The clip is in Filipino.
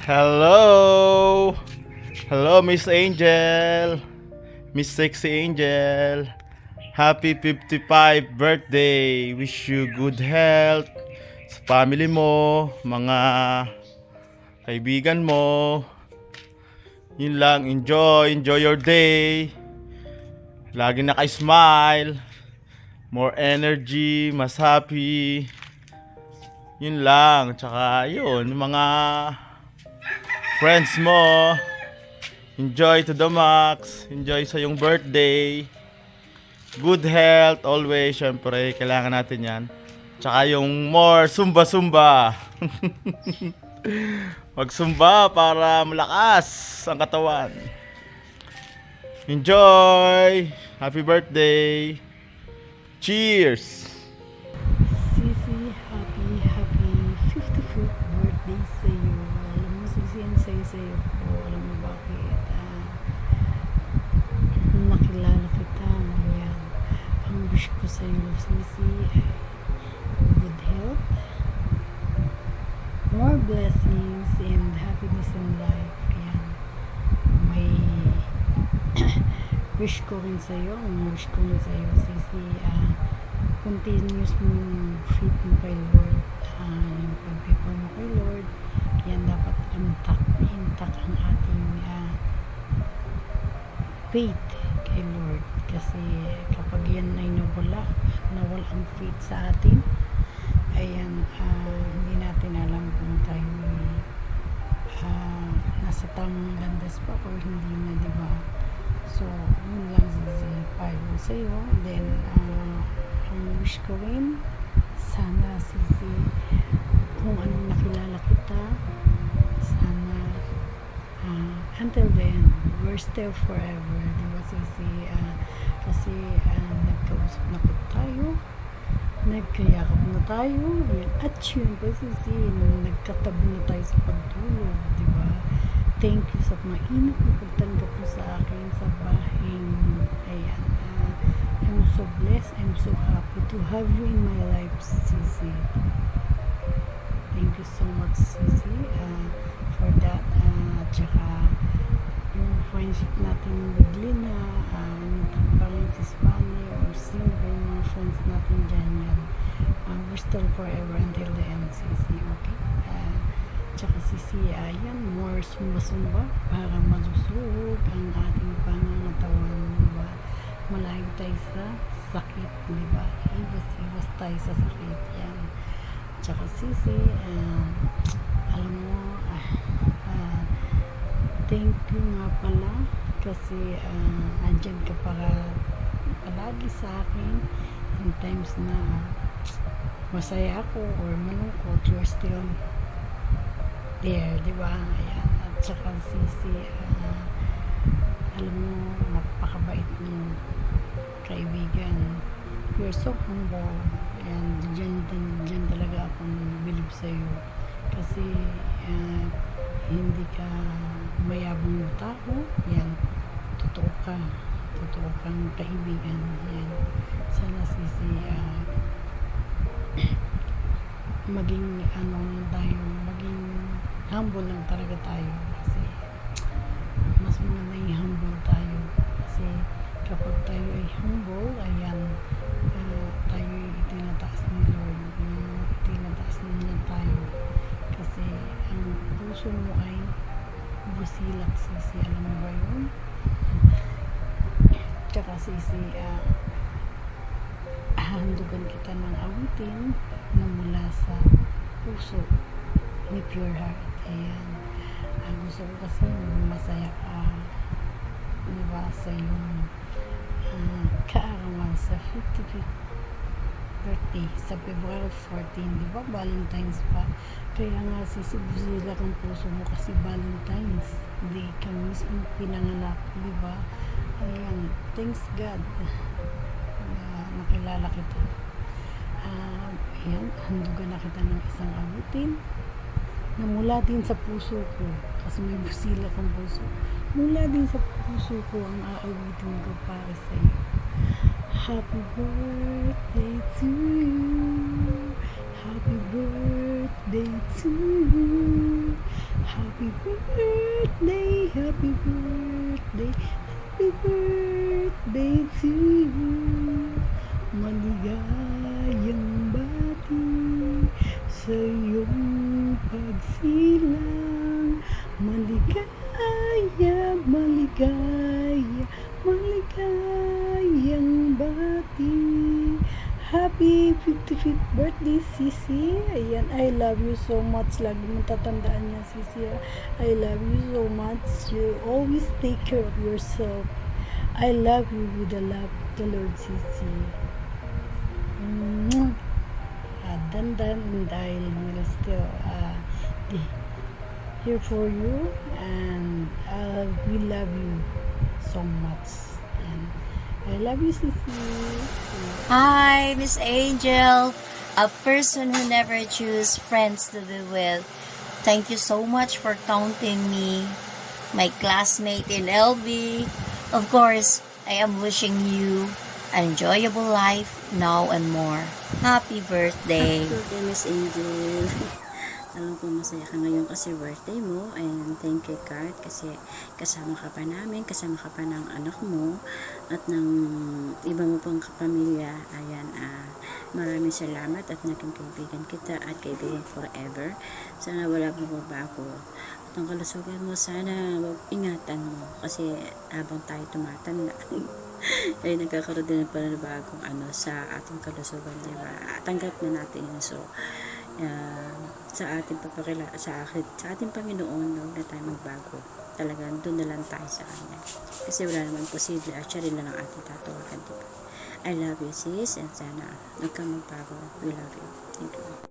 Hello! Hello, Miss Angel! Miss Sexy Angel! Happy 55 birthday! Wish you good health sa family mo, mga kaibigan mo. Yun lang, enjoy your day. Lagi naka-smile. More energy, mas happy. Yun lang, tsaka yun, mga friends mo, enjoy to the max, enjoy sa yung birthday, good health always, syempre, kailangan natin yan, tsaka yung more sumba-sumba, magsumba para malakas ang katawan, enjoy, happy birthday, cheers! Sisi, happy 55th birthday sa iyo. Alam mo, Sisi, ang saya-saya ko. Alam mo bakit? Nakilala kita. Yan. Ang wish ko sa iyo, Sisi, ay good health, more blessings, and happiness in life. Yan. May wish ko rin sa iyo. Ang wish ko rin sa iyo, Sisi, continuous mong faith mo kay Lord, yung pag-prepare mo kay Lord, yan dapat intact ang ating faith kay Lord, kasi kapag yan ay nawala ang faith sa atin, ayan, hindi natin alam kung tayo nasa tamang landas pa or hindi na, diba? So yun lang payo sa'yo. Then ang wish ko rin, sana, Sisi, kung anong nakilala kita, sana until then, we're still forever, diba, Sisi? Kasi nagkausap na po tayo, nagkayakap na tayo, at yun po, Sisi, nagkatabi na tayo sa pagtulog, diba? Thank you sa mainit na pagtanggap mo sa akin sa bahay. Ayan, I'm so blessed, I'm so happy to have you in my life, Sisi. Thank you so much, Sisi, for that. Tsaka yung friendship natin with Lina, yung tambangan si Spani or Silver, yung mga friends natin dyan yan. We're still forever until the end, Sisi, okay? Tsaka, Sisi, yan, more sumba-sumba para malusog ang ating pangangatawan, diba? Malayo tayo sa sakit, diba? Iwas tayo sa sakit, yan. Tsaka, Sisi, alam mo, thank you nga pala kasi andyan ka palagi sa akin in times na masaya ako or malungkot, you're still there, diba? Ayan. At saka, Sisi, alam mo, napakabait mo kaibigan, you're so humble, and dyan talaga akong believe sa'yo kasi hindi ka mayabang na tao, yan, totoo kang kaibigan, yan. Sana, Sisi, maging maging humble lang talaga tayo, kasi mas maganda yung humble tayo, kasi kapag tayo ay humble, ayan, tayo ay itinataas ni Lord, itinataas niya tayo, kasi ang puso mo ay busilak, Sisi, alam mo ba yun? Tsaka, Sisi, handugan kita ng awitin na mula sa puso ni Pure Heart. Ayan, gusto ko kasi masaya ka, diba, sa iyong kaarawan sa 55th birthday sa February 14, diba, Valentine's pa. Kaya nga, Sisi, busilak ang puso mo kasi Valentine's Day ka mismo pinanganak, diba? Ayan, thanks God nakilala kita. Ayan, handugan na kita ng isang awitin na mula din sa puso ko, kasi may busilak ang puso, mula din sa puso ko ang aawitin ko para sa iyo. Happy birthday to you, happy birthday to you, Happy birthday, happy birthday, happy birthday to you. Maligayang bati sa iyong pagsilang. Maligaya, maligaya, maligayang bati. Happy 55th birthday, Sisi. Ayan, I love you so much. Lagi mong tatandaan niya, Sisi. I love you so much. You always take care of yourself. I love you with the love of the Lord, Sisi. Dandan, and I will still be here for you, and we love you so much. And I love you, Sisi. Hi, Miss Angel, a person who never choose friends to be with. Thank you so much for counting me, my classmate in LB. Of course, I am wishing you an enjoyable life now and more. Happy birthday. Happy birthday, Miss Angel. Alam ko masaya ka ngayon kasi birthday mo, and thank you, Card, kasi kasama ka pa namin, kasama ka pa ng anak mo at ng iba mo pang kapamilya. Ayan, maraming salamat at naging kaibigan kita at kaibigan forever. Sana wala magbabago. At ang kalusugan mo, sana ingatan mo kasi habang tayo tumatanda ay nagkakaroon din ng panibagong sa ating kalusugan, diba? Tanggap na natin yun. So, sa ating sa ating Panginoon, huwag na tayo magbago. Talagang doon na lang tayo sa Kanya. Kasi wala naman posible at siya rin lang ang ating tatawagan, diba? I love you, sis, and sana huwag kang magbago. We love you. Thank you.